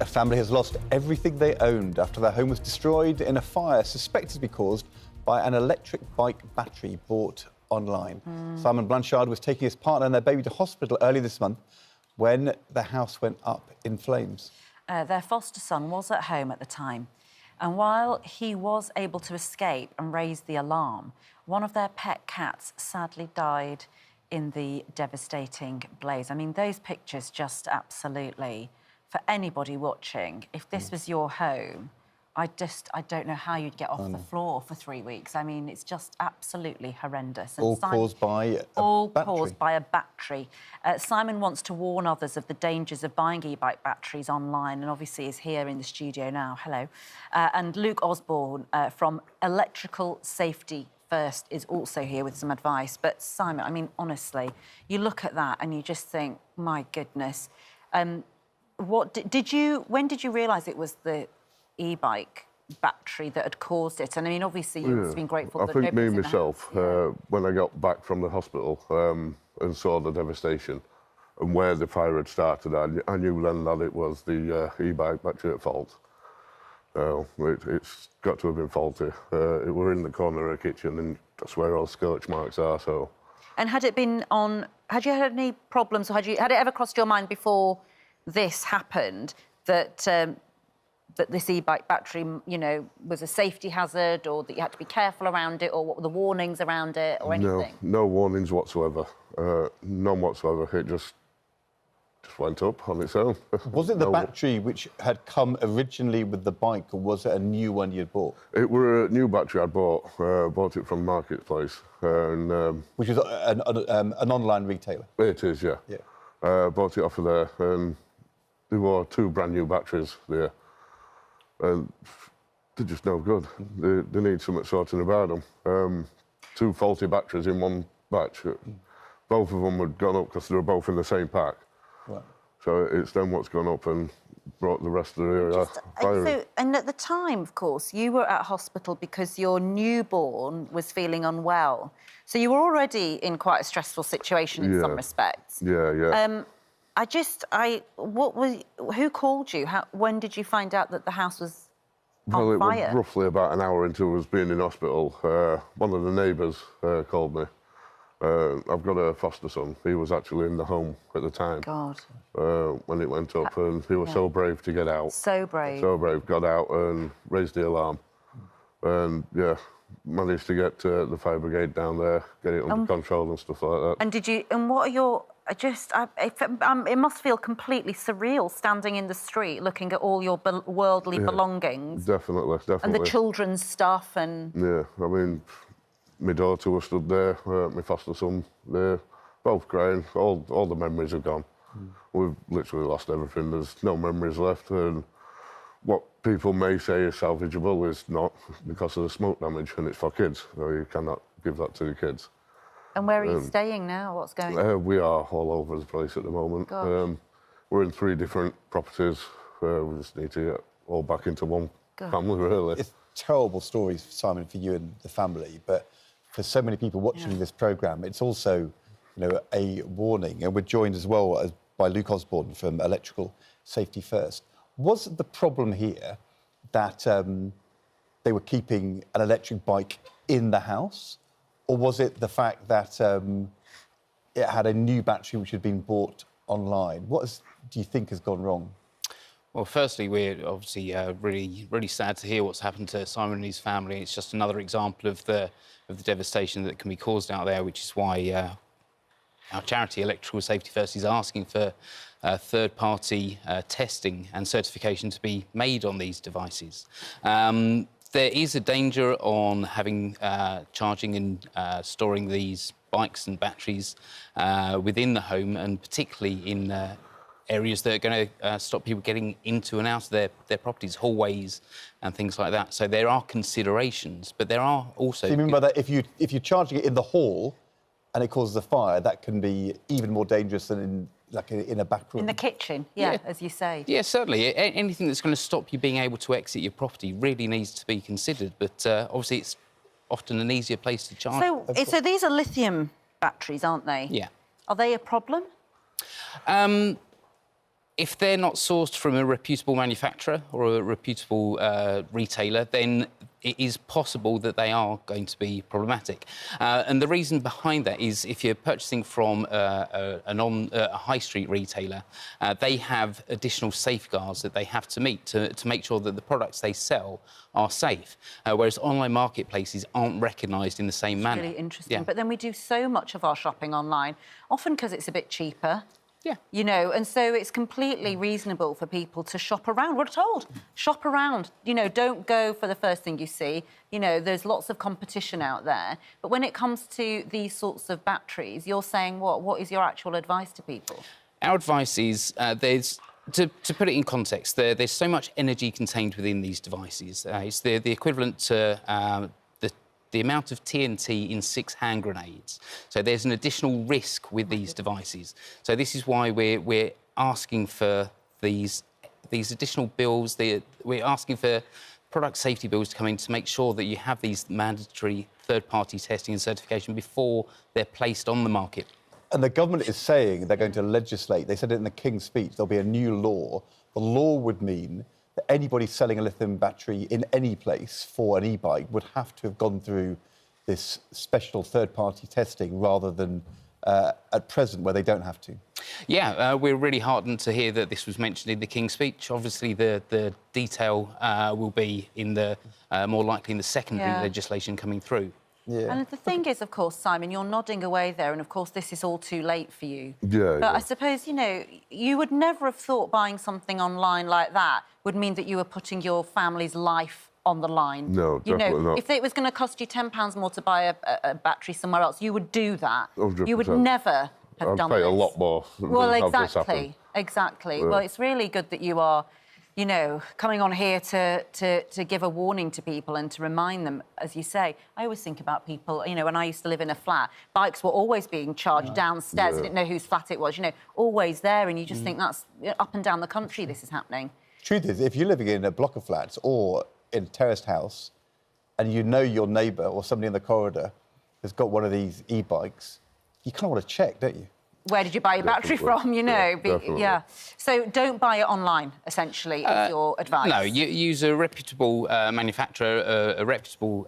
family has lost everything they owned after their home was destroyed in a fire suspected to be caused by an electric bike battery bought online. Simon Blanchard was taking his partner and their baby to hospital early this month when the house went up in flames. Their foster son was at home at the time, and while he was able to escape and raise the alarm, one of their pet cats sadly died in the devastating blaze. I mean, those pictures just absolutely, for anybody watching, if this was your home, I don't know how you'd get off the floor for 3 weeks. I mean, it's just absolutely horrendous. And caused by a battery. All caused by a battery. Simon wants to warn others of the dangers of buying e-bike batteries online, and obviously is here in the studio now. Hello. And Luke Osborne from Electrical Safety First is also here with some advice. But Simon, I mean, honestly, you look at that and you just think, my goodness. When did you realise it was the e-bike battery that had caused it? And I mean, obviously, you've been grateful that I think me myself, when I got back from the hospital and saw the devastation and where the fire had started, I knew then that it was the e-bike battery at fault. It's got to have been faulty. It were in the corner of the kitchen, and that's where all the scorch marks are. So. And had it been on? Had you had any problems, or had it ever crossed your mind before this happened that that this e-bike battery, you know, was a safety hazard, or that you had to be careful around it, or what were the warnings around it, or anything? No warnings whatsoever. None whatsoever. It just went up on its own. Was it the battery which had come originally with the bike, or was it a new one you'd bought? It were a new battery I bought. Bought it from Marketplace. Which is an online retailer? It is, yeah. Bought it off of there, and there were 2 brand new batteries there. And they're just no good. They need something sorting about them. 2 faulty batteries in one batch. Both of them had gone up because they were both in the same pack. Right. So it's then what's gone up and brought the rest of the fire. And at the time, of course, you were at hospital because your newborn was feeling unwell. So you were already in quite a stressful situation in some respects. Yeah. Who called you? When did you find out that the house was on fire? It was roughly about an hour into us being in hospital. One of the neighbours called me. I've got a foster son. He was actually in the home at the time. God. When it went up, and he was so brave to get out. So brave. So brave. Got out and raised the alarm. And, managed to get the fire brigade down there, get it under control and stuff like that. And did you... And what are your... it must feel completely surreal standing in the street looking at all your worldly belongings. Definitely. And the children's stuff and... Yeah, I mean, my daughter was stood there, my foster son there, both crying. All the memories have gone. We've literally lost everything. There's no memories left, and what people may say is salvageable is not, because of the smoke damage, and it's for kids, so you cannot give that to the kids. And where are you staying now? What's going on? We are all over the place at the moment. We're in 3 different properties. We just need to get all back into one family, really. It's terrible stories, Simon, for you and the family, but for so many people watching this programme, it's also, you know, a warning. And we're joined as well by Luke Osborne from Electrical Safety First. Was the problem here that they were keeping an electric bike in the house? Or was it the fact that it had a new battery which had been bought online? What do you think has gone wrong? Well, firstly, we're obviously really sad to hear what's happened to Simon and his family. It's just another example of the devastation that can be caused out there, which is why our charity, Electrical Safety First, is asking for third-party testing and certification to be made on these devices. There is a danger on having charging and storing these bikes and batteries within the home, and particularly in areas that are going to stop people getting into and out of their properties, hallways and things like that. So there are considerations, but there are also... So you mean by that, if you're charging it in the hall and it causes a fire, that can be even more dangerous than in a back room? In the kitchen, as you say. Yeah, certainly. Anything that's going to stop you being able to exit your property really needs to be considered, but obviously it's often an easier place to charge. So these are lithium batteries, aren't they? Yeah. Are they a problem? If they're not sourced from a reputable manufacturer or a reputable retailer, then it is possible that they are going to be problematic. And the reason behind that is if you're purchasing from a high street retailer, they have additional safeguards that they have to meet to make sure that the products they sell are safe, whereas online marketplaces aren't recognised in the same manner. Really interesting. Yeah. But then we do so much of our shopping online, often because it's a bit cheaper. Yeah. You know, and so it's completely reasonable for people to shop around. We're told, shop around. You know, don't go for the first thing you see. You know, there's lots of competition out there. But when it comes to these sorts of batteries, you're saying what? What is your actual advice to people? Our advice is to put it in context, there's so much energy contained within these devices. It's the equivalent to the amount of TNT in 6 hand grenades. So there's an additional risk with these devices. So this is why we're asking for these additional bills. We're asking for product safety bills to come in to make sure that you have these mandatory third-party testing and certification before they're placed on the market. And the government is saying they're going to legislate. They said it in the King's speech. There'll be a new law. The law would mean that anybody selling a lithium battery in any place for an e-bike would have to have gone through this special third-party testing rather than at present where they don't have to. Yeah, we're really heartened to hear that this was mentioned in the King's speech. Obviously, the detail will be in the more likely in the secondary legislation coming through. Yeah. And the thing is, of course, Simon, you're nodding away there, and of course this is all too late for you. Yeah. But I suppose, you know, you would never have thought buying something online like that would mean that you were putting your family's life on the line. No, definitely not. If it was going to cost you £10 more to buy a battery somewhere else, you would do that. 100%. You would never have done this. I'd pay a lot more. Well, than have this happen. exactly. Yeah. Well, it's really good that you are, you know, coming on here to give a warning to people and to remind them, as you say. I always think about people, you know, when I used to live in a flat, bikes were always being charged downstairs. I didn't know whose flat it was, you know, always there, and you just think that's up and down the country this is happening. Truth is, if you're living in a block of flats or in a terraced house and you know your neighbour or somebody in the corridor has got one of these e-bikes, you kind of want to check, don't you? Where did you buy your battery from, you know? Yeah. So don't buy it online, essentially, is your advice? No, you use a reputable manufacturer, a reputable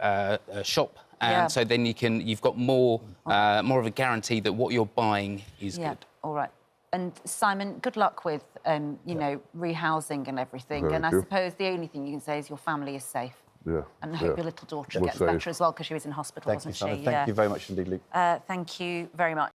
shop, and so then you've got more of a guarantee that what you're buying is good. All right. And Simon, good luck with, you know, rehousing and everything. Thank and I you. suppose the only thing you can say is your family is safe. Yeah. And I hope your little daughter We're gets safe. better as well, because she was in hospital, Thank you, wasn't she? Simon. Thank you very much indeed, Luke. Thank you very much.